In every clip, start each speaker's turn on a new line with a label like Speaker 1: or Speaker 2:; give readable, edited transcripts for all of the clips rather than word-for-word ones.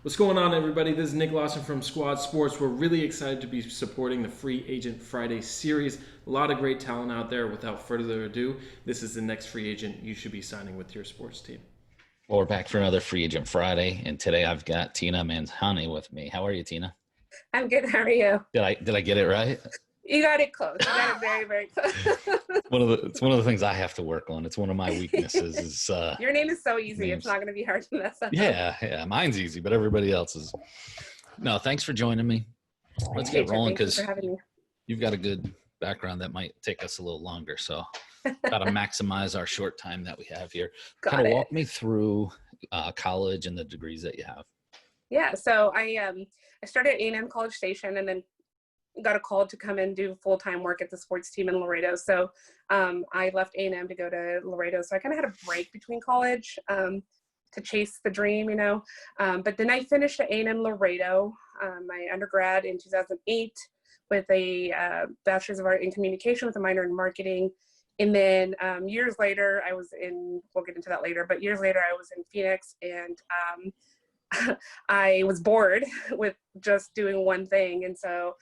Speaker 1: What's going on, everybody? This is Nick Lawson from Squad Sports. We're really excited to be supporting the Free Agent Friday series. A lot of great talent out there. Without further ado, this is the next free agent you should be signing with your sports team.
Speaker 2: Well, we're back for another Free Agent Friday, and today I've got Tina Mansinghani with me. How are you, Tina?
Speaker 3: I'm good. How are you?
Speaker 2: Did I get it right?
Speaker 3: You got it close. You got it very, very close.
Speaker 2: It's one of the things I have to work on. It's one of my weaknesses. Is
Speaker 3: your name is so easy.
Speaker 2: names.
Speaker 3: It's not going to be hard to mess up.
Speaker 2: Yeah. Mine's easy, but everybody else's. No, thanks for joining me. Let's get rolling because you've got a good background that might take us a little longer. So, got to maximize our short time that we have here. Kind of walk me through college and the degrees that you have.
Speaker 3: Yeah. So I started at A&M College Station and then got a call to come and do full-time work at the sports team in Laredo. So I left A&M to go to Laredo. So I kind of had a break between college to chase the dream, But then I finished at A&M Laredo, my undergrad in 2008 with a bachelor's of art in communication with a minor in marketing. And then years later, we'll get into that later, but years later I was in Phoenix and I was bored with just doing one thing. And so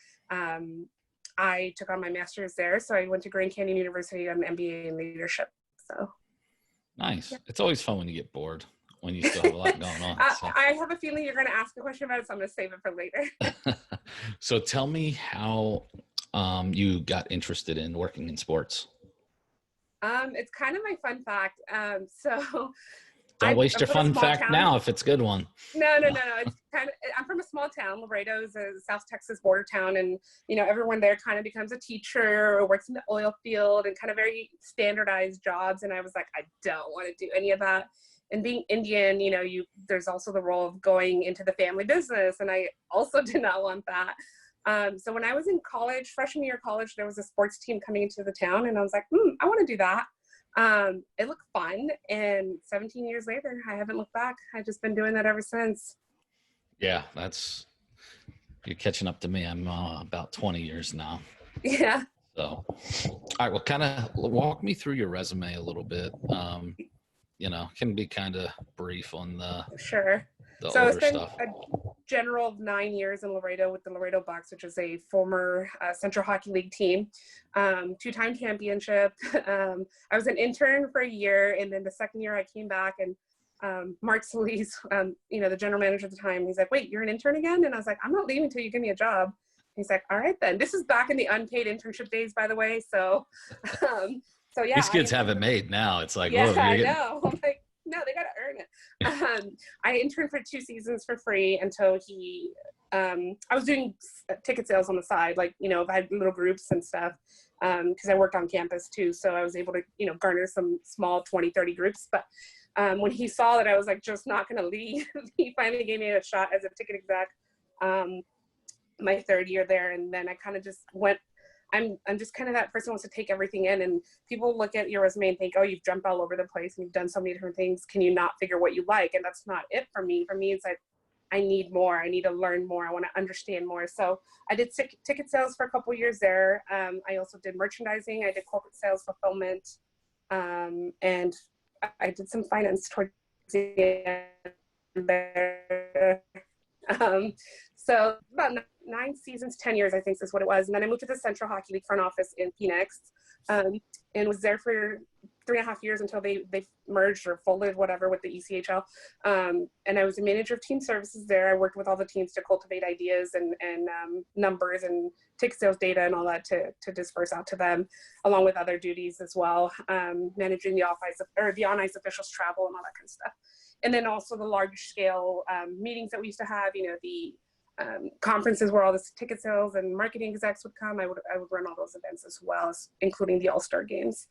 Speaker 3: I took on my master's there. So I went to Grand Canyon University on an MBA in leadership. So
Speaker 2: nice. Yeah. It's always fun when you get bored, when you still have a lot going on.
Speaker 3: I have a feeling you're going to ask a question about it, so I'm going to save it for later.
Speaker 2: So tell me how you got interested in working in sports.
Speaker 3: It's kind of my fun fact.
Speaker 2: Don't waste your fun fact now if it's a good one.
Speaker 3: No. It's I'm from a small town. Laredo is a South Texas border town, and everyone there kind of becomes a teacher or works in the oil field and kind of very standardized jobs. And I was like, I don't want to do any of that. And being Indian, there's also the role of going into the family business, and I also did not want that. So when I was in college, freshman year of college, there was a sports team coming into the town, and I was like, I want to do that. It looked fun, and 17 years later, I haven't looked back. I've just been doing that ever since.
Speaker 2: Yeah, you're catching up to me. I'm about 20 years now.
Speaker 3: Yeah.
Speaker 2: So, all right, well, kind of walk me through your resume a little bit. Can be kind of brief on the
Speaker 3: So
Speaker 2: older
Speaker 3: I spent
Speaker 2: stuff.
Speaker 3: a general of 9 years in Laredo with the Laredo Bucks, which is a former Central Hockey League team, two-time championship. I was an intern for a year, and then the second year I came back, and Mark Solis, the general manager at the time, he's like, "Wait, you're an intern again?" And I was like, "I'm not leaving until you give me a job." He's like, "All right then." This is back in the unpaid internship days, by the way. So, yeah.
Speaker 2: These kids have it made now. It's like,
Speaker 3: yeah, I know. I'm like, no, they got to earn it. I interned for 2 seasons for free until I was doing ticket sales on the side, like, if I had little groups and stuff, because I worked on campus too. So I was able to, garner some small 20, 30 groups. But when he saw that I was like, just not going to leave, he finally gave me a shot as a ticket exec my third year there. And then I kind of just went, I'm just kind of that person who wants to take everything in, and people look at your resume and think, oh, you've jumped all over the place and you've done so many different things. Can you not figure what you like? And that's not it for me. For me, it's like, I need more. I need to learn more. I want to understand more. So I did ticket sales for a couple of years there. I also did merchandising. I did corporate sales fulfillment. And I did some finance towards the end there. So about 9 seasons, 10 years, I think is what it was. And then I moved to the Central Hockey League front office in Phoenix, and was there for 3.5 years until they merged or folded, whatever, with the ECHL. And I was a manager of team services there. I worked with all the teams to cultivate ideas and numbers and ticket sales data and all that to disperse out to them, along with other duties as well, managing the off-ice or the on-ice officials' travel and all that kind of stuff. And then also the large scale meetings that we used to have, the conferences where all the ticket sales and marketing execs would come. I would run all those events as well, including the All-Star games.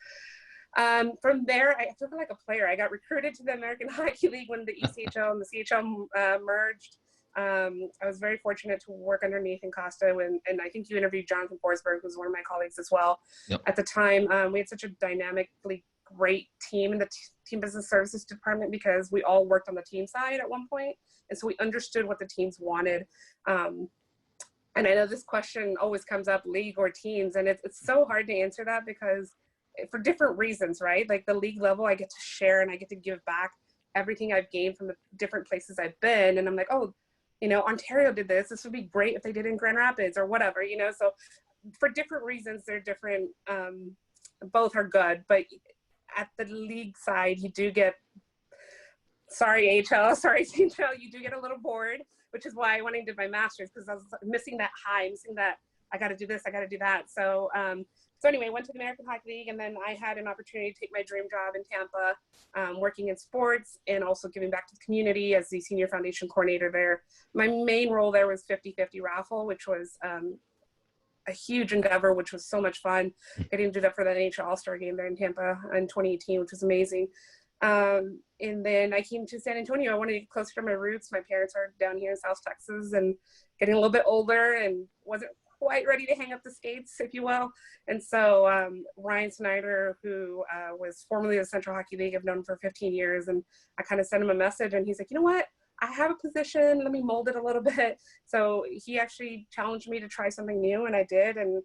Speaker 3: From there, I feel like a player. I got recruited to the American Hockey League when the ECHL and the CHL merged. I was very fortunate to work under Nathan Costa and I think you interviewed Jonathan Forsberg, who's one of my colleagues as well.
Speaker 2: Yep.
Speaker 3: At the time. We had such a dynamically great team in the team business services department because we all worked on the team side at one point. And so we understood what the teams wanted. And I know this question always comes up, league or teams, and it's so hard to answer that because for different reasons, right? Like the league level, I get to share and I get to give back everything I've gained from the different places I've been. And I'm like, oh, Ontario did this. This would be great if they did in Grand Rapids or whatever, So for different reasons, they're different. Both are good, but at the league side, you do get, sorry, CHL, you do get a little bored, which is why I went and did my master's, because I was missing that high, missing that I got to do this, I got to do that. So anyway, went to the American Hockey League, and then I had an opportunity to take my dream job in Tampa, working in sports and also giving back to the community as the senior foundation coordinator there. My main role there was 50-50 raffle, which was a huge endeavor, which was so much fun. Getting to do that for the NHL All-Star game there in Tampa in 2018, which was amazing. And then I came to San Antonio. I wanted to get closer to my roots. My parents are down here in South Texas and getting a little bit older and wasn't quite ready to hang up the skates, if you will. And so Ryan Snyder, who was formerly of the Central Hockey League, I've known him for 15 years, and I kind of sent him a message, and he's like, you know what? I have a position, let me mold it a little bit. So he actually challenged me to try something new, and I did. And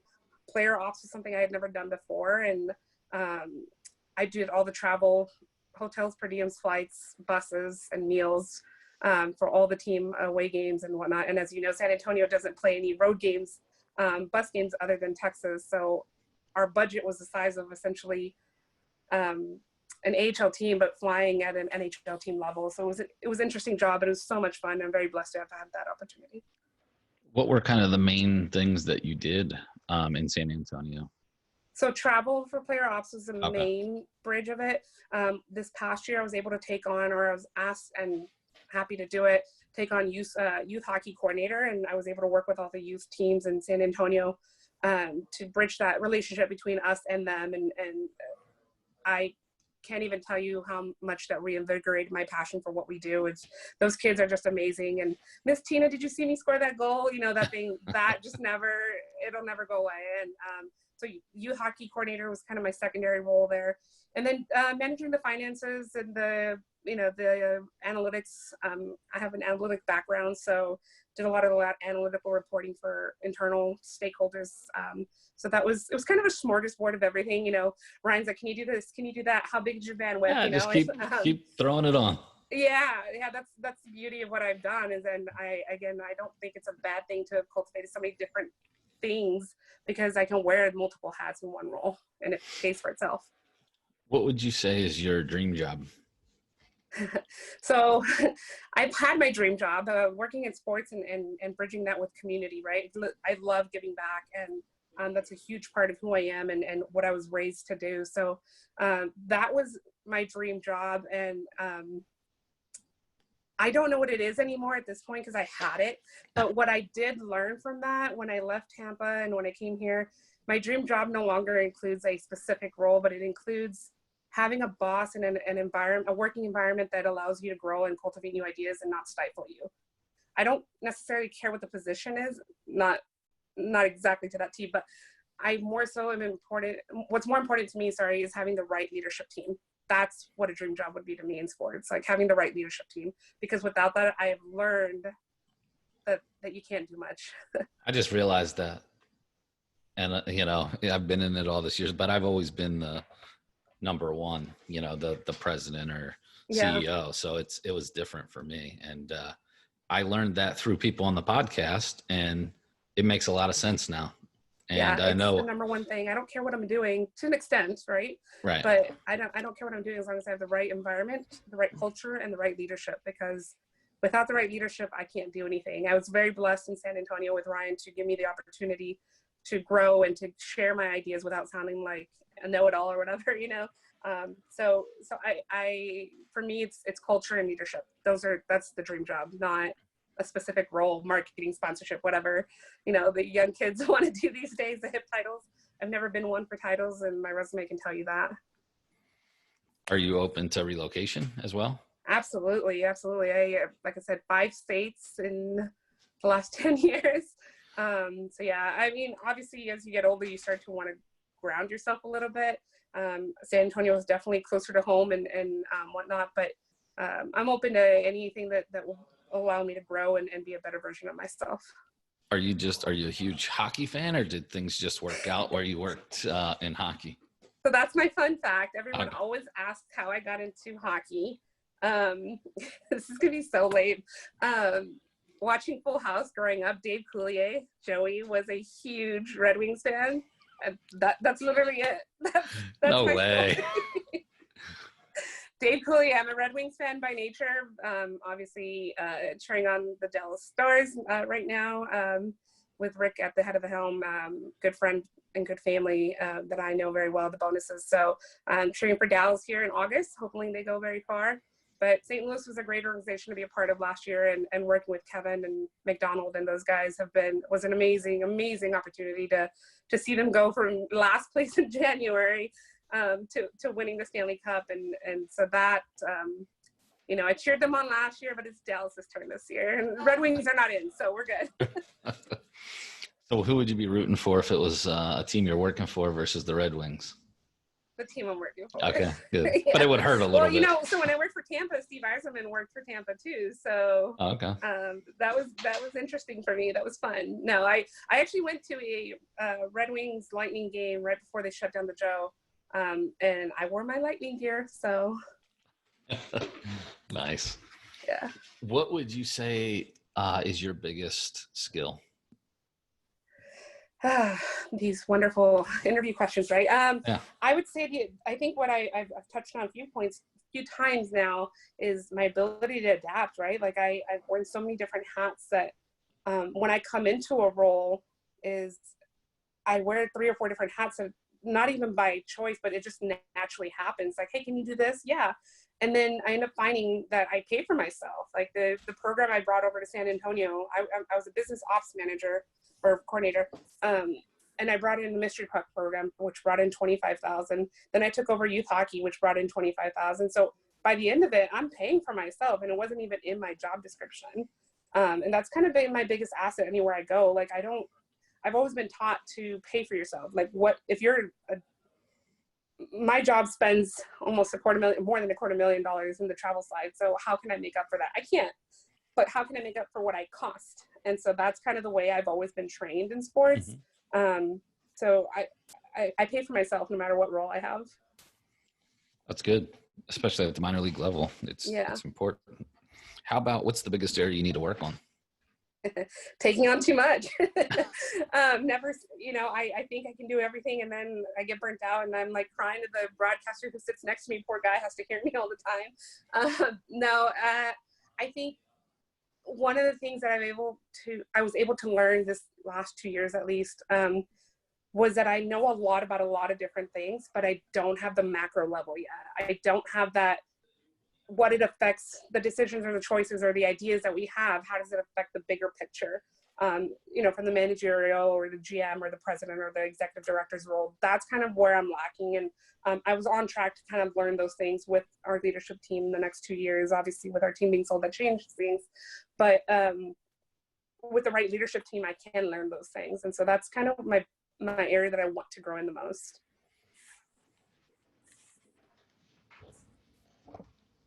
Speaker 3: player ops was something I had never done before. And I did all the travel, hotels, per diems, flights, buses, and meals for all the team away games and whatnot. And as you know, San Antonio doesn't play any road games, bus games other than Texas. So our budget was the size of essentially an AHL team, but flying at an NHL team level. So it was an interesting job, and it was so much fun. I'm very blessed to have had that opportunity.
Speaker 2: What were kind of the main things that you did in San Antonio?
Speaker 3: So travel for player ops was the main bridge of it. This past year, I was able to take on, or I was asked and happy to do it, take on youth hockey coordinator, and I was able to work with all the youth teams in San Antonio to bridge that relationship between us and them. And I can't even tell you how much that reinvigorated my passion for what we do. Those kids are just amazing. And Miss Tina, did you see me score that goal? That thing, that just it'll never go away. And so youth hockey coordinator was kind of my secondary role there. And then managing the finances and the analytics. I have an analytic background, so did a lot of analytical reporting for internal stakeholders. So it was kind of a smorgasbord of everything. Ryan's like, can you do this? Can you do that? How big is your bandwidth?
Speaker 2: Yeah, just keep throwing it on.
Speaker 3: Yeah, that's the beauty of what I've done. Is, and I don't think it's a bad thing to have cultivated so many different things, because I can wear multiple hats in one role, and it pays for itself.
Speaker 2: What would you say is your dream job?
Speaker 3: So I've had my dream job working in sports and bridging that with community, right? I love giving back, and that's a huge part of who I am and what I was raised to do. So that was my dream job. And I don't know what it is anymore at this point, because I had it. But what I did learn from that when I left Tampa and when I came here, my dream job no longer includes a specific role, but it includes having a boss and a working environment that allows you to grow and cultivate new ideas and not stifle you. I don't necessarily care what the position is, not exactly to that T, but I more so am important. What's more important to me, is having the right leadership team. That's what a dream job would be to me in sports, like having the right leadership team, because without that, I have learned that you can't do much.
Speaker 2: I just realized that. And, I've been in it all this years, but I've always been the number one, the president or CEO. Yeah. So it was different for me. And I learned that through people on the podcast, and it makes a lot of sense now. And I know
Speaker 3: the number one thing. I don't care what I'm doing to an extent, right?
Speaker 2: Right.
Speaker 3: But I don't care what I'm doing as long as I have the right environment, the right culture, and the right leadership. Because without the right leadership, I can't do anything. I was very blessed in San Antonio with Ryan to give me the opportunity to grow and to share my ideas without sounding like a know-it-all or whatever, So I for me, it's culture and leadership. That's the dream job, not a specific role, marketing, sponsorship, whatever, the young kids want to do these days, the hip titles. I've never been one for titles, and my resume can tell you that.
Speaker 2: Are you open to relocation as well?
Speaker 3: Absolutely. Like I said, 5 states in the last 10 years. So yeah, I mean, obviously as you get older, you start to want to ground yourself a little bit. San Antonio is definitely closer to home and whatnot, but I'm open to anything that will allow me to grow and be a better version of myself.
Speaker 2: Are you a huge hockey fan, or did things just work out where you worked in hockey?
Speaker 3: So that's my fun fact. Everyone always asks how I got into hockey. This is going to be so lame. watching Full House growing up, Dave Coulier, Joey, was a huge Red Wings fan. And that's literally it. That's
Speaker 2: no
Speaker 3: my
Speaker 2: way.
Speaker 3: story. Dave Coulier, I'm a Red Wings fan by nature. Obviously, cheering on the Dallas Stars right now with Rick at the head of the helm, good friend and good family that I know very well, the Bonuses. So I'm cheering for Dallas here in August. Hopefully they go very far. But St. Louis was a great organization to be a part of last year, and working with Kevin and McDonald and those guys was an amazing, amazing opportunity to see them go from last place in January to winning the Stanley Cup. And so that, I cheered them on last year, but it's Dallas's turn this year. And Red Wings are not in, so we're good.
Speaker 2: So who would you be rooting for if it was a team you're working for versus the Red Wings?
Speaker 3: The team I'm working for.
Speaker 2: Okay, good.
Speaker 3: Yeah.
Speaker 2: But it would hurt a little bit.
Speaker 3: So when I worked for Tampa, Steve Yzerman worked for Tampa too. So
Speaker 2: Okay.
Speaker 3: That was interesting for me. That was fun. No, I actually went to a Red Wings Lightning game right before they shut down the Joe, and I wore my Lightning gear. So
Speaker 2: Nice.
Speaker 3: Yeah.
Speaker 2: What would you say is your biggest skill?
Speaker 3: These wonderful interview questions, right?
Speaker 2: Yeah.
Speaker 3: I would say I think what I've touched on a few times now is my ability to adapt, right? Like I've worn so many different hats that when I come into a role I wear 3 or 4 different hats, and not even by choice, but it just naturally happens. Like, hey, can you do this? Yeah. And then I end up finding that I pay for myself. Like the program I brought over to San Antonio, I was a business ops manager or coordinator. And I brought in the mystery puck program, which brought in $25,000. Then I took over youth hockey, which brought in $25,000. So by the end of it, I'm paying for myself, and it wasn't even in my job description. And that's kind of been my biggest asset anywhere I go. Like I've always been taught to pay for yourself. Like my job spends almost more than $250,000 in the travel side. So how can I make up for that? I can't, but how can I make up for what I cost? And so that's kind of the way I've always been trained in sports. Mm-hmm. So I pay for myself no matter what role I have.
Speaker 2: That's good, especially at the minor league level. It's important. How about what's the biggest area you need to work on?
Speaker 3: Taking on too much. Never, I think I can do everything, and then I get burnt out, and I'm like crying to the broadcaster who sits next to me. Poor guy has to hear me all the time. I think one of the things that I was able to learn this last 2 years at least, was that I know a lot about a lot of different things, but I don't have the macro level yet. I don't have that, what it affects, the decisions or the choices or the ideas that we have, how does it affect the bigger picture? From the managerial or the GM or the president or the executive director's role. That's kind of where I'm lacking. And I was on track to kind of learn those things with our leadership team the next 2 years. Obviously, with our team being sold, that changed things. But with the right leadership team, I can learn those things. And so that's kind of my area that I want to grow in the most.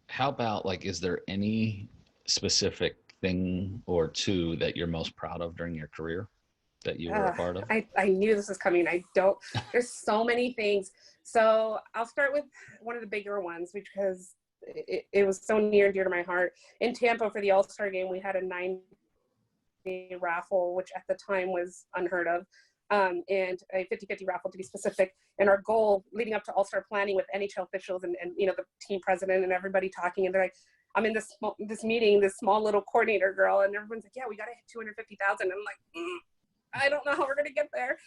Speaker 2: How about, is there any specific thing or two that you're most proud of during your career that you were a part of?
Speaker 3: I knew this was coming. There's so many things. So I'll start with one of the bigger ones, because it was so near and dear to my heart. In Tampa for the All-Star game, we had a 9-day raffle, which at the time was unheard of. And a 50-50 raffle to be specific. And our goal leading up to All-Star planning with NHL officials and the team president and everybody talking, and they're like, I'm in this meeting, this small little coordinator girl, and everyone's like, yeah, we got to hit 250,000. I'm like, I don't know how we're going to get there.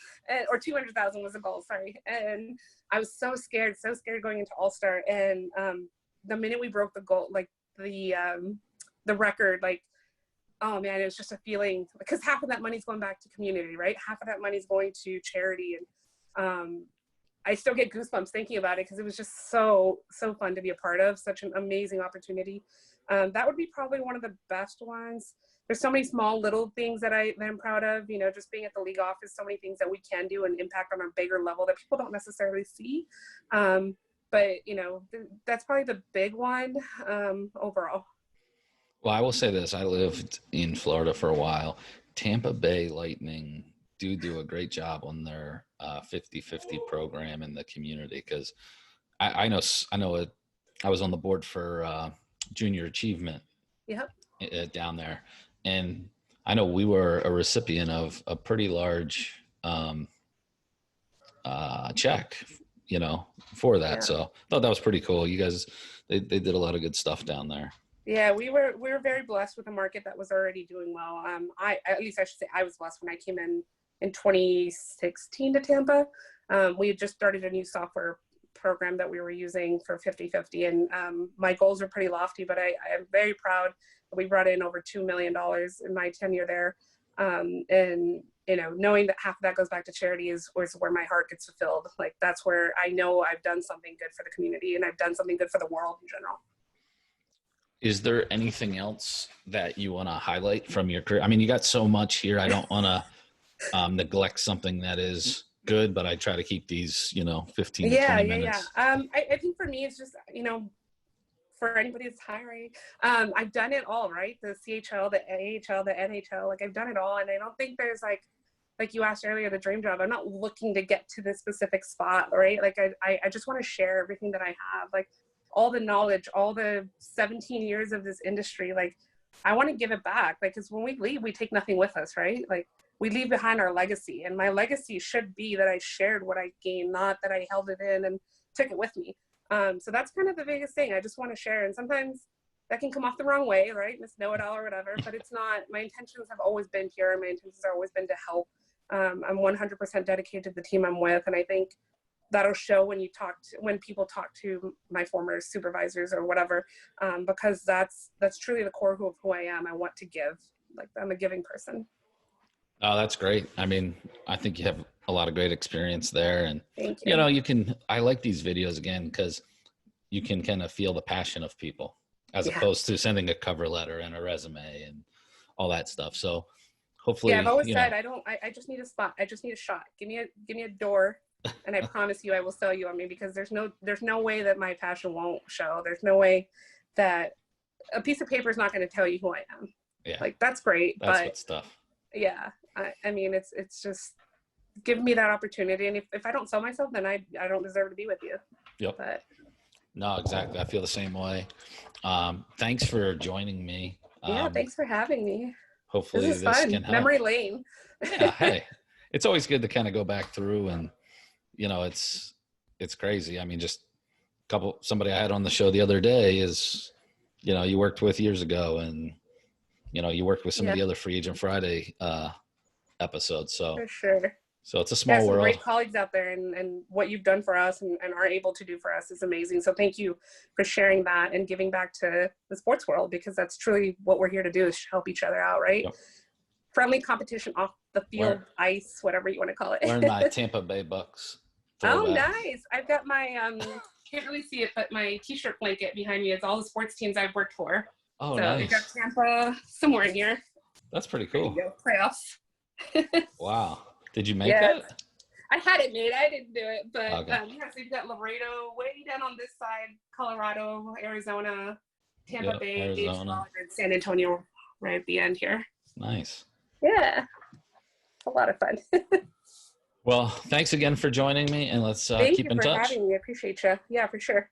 Speaker 3: Or 200,000 was the goal, sorry. And I was so scared going into All-Star. And the minute we broke the goal, the record, oh man, it was just a feeling, because half of that money's going back to community, right? Half of that money's going to charity. And I still get goosebumps thinking about it, because it was just so fun to be a part of, such an amazing opportunity. That would be probably one of the best ones. There's so many small little things that I'm proud of, just being at the league office, so many things that we can do and impact on a bigger level that people don't necessarily see. But that's probably the big one overall.
Speaker 2: Well, I will say this. I lived in Florida for a while. Tampa Bay Lightning do a great job on their 50-50 program in the community, because I know I was on the board for junior achievement.
Speaker 3: Yep.
Speaker 2: Down there, and I know we were a recipient of a pretty large check, for that.
Speaker 3: Yeah.
Speaker 2: So I thought that was pretty cool. You guys, they did a lot of good stuff down there.
Speaker 3: Yeah, we were very blessed with a market that was already doing well. At least I should say I was blessed when I came in 2016 to Tampa. We had just started a new software program that we were using for 50/50, and my goals are pretty lofty, but I am very proud that we brought in over $2 million in my tenure there. And knowing that half of that goes back to charity is where my heart gets fulfilled. Like, that's where I know I've done something good for the community, and I've done something good for the world in general.
Speaker 2: Is there anything else that you want to highlight from your career? I mean, you got so much here. I don't want to neglect something that is good, but I try to keep these, 15 to 20 minutes.
Speaker 3: I think for me, it's just, for anybody that's hiring, I've done it all, right? The CHL, the AHL, the NHL, like, I've done it all. And I don't think there's like you asked earlier, the dream job. I'm not looking to get to this specific spot, right? Like, I just want to share everything that I have, like all the knowledge, all the 17 years of this industry. Like, I want to give it back. Like, because when we leave, we take nothing with us, right? Like, we leave behind our legacy, and my legacy should be that I shared what I gained, not that I held it in and took it with me. So that's kind of the biggest thing. I just want to share. And sometimes that can come off the wrong way, right? Miss Know-It-All or whatever, but it's not. My intentions have always been pure. My intentions have always been to help. I'm 100% dedicated to the team I'm with. And I think that'll show when people talk to my former supervisors or whatever, because that's truly the core of who I am. I want to give. Like, I'm a giving person.
Speaker 2: Oh, that's great. I mean, I think you have a lot of great experience there, and
Speaker 3: thank you.
Speaker 2: I like these videos again, because you can kind of feel the passion of people as opposed to sending a cover letter and a resume and all that stuff. So hopefully,
Speaker 3: I've always said, I just need a spot. I just need a shot. Give me a door, and I promise you I will sell you on me, because there's no way that my passion won't show. There's no way that a piece of paper is not going to tell you who I am.
Speaker 2: Yeah.
Speaker 3: Like, that's great.
Speaker 2: That's
Speaker 3: but
Speaker 2: good stuff.
Speaker 3: Yeah. I mean, it's just give me that opportunity. And if I don't sell myself, then I don't deserve to be with you.
Speaker 2: Yep.
Speaker 3: But
Speaker 2: no, exactly. I feel the same way. Thanks for joining me.
Speaker 3: Yeah. Thanks for having me.
Speaker 2: Hopefully
Speaker 3: this fun.
Speaker 2: Can help.
Speaker 3: Memory lane.
Speaker 2: Yeah. Hey, it's always good to kind of go back through, and, it's crazy. I mean, just somebody I had on the show the other day is, you worked with years ago, and, you worked with some of the other Free Agent Friday episodes. So
Speaker 3: for sure.
Speaker 2: So it's a small world.
Speaker 3: Great colleagues out there, and what you've done for us and are able to do for us is amazing. So thank you for sharing that and giving back to the sports world, because that's truly what we're here to do, is help each other out, right? Yep. Friendly competition off the field, ice, whatever you want to call it.
Speaker 2: Wearing my Tampa Bay Bucks.
Speaker 3: Oh, nice. I've got my, can't really see it, but my t-shirt blanket behind me is all the sports teams I've worked for.
Speaker 2: Oh,
Speaker 3: so
Speaker 2: nice.
Speaker 3: We've got Tampa somewhere in here.
Speaker 2: That's pretty cool.
Speaker 3: Playoffs.
Speaker 2: Wow. Did you make that?
Speaker 3: I had it made. I didn't do it, but
Speaker 2: okay.
Speaker 3: So you've got Laredo way down on this side, Colorado, Arizona, Tampa Bay, Arizona, and San Antonio right at the end here.
Speaker 2: Nice.
Speaker 3: Yeah. It's a lot of fun.
Speaker 2: Well, thanks again for joining me, and let's keep in touch.
Speaker 3: Thank you for having me. I appreciate you. Yeah, for sure.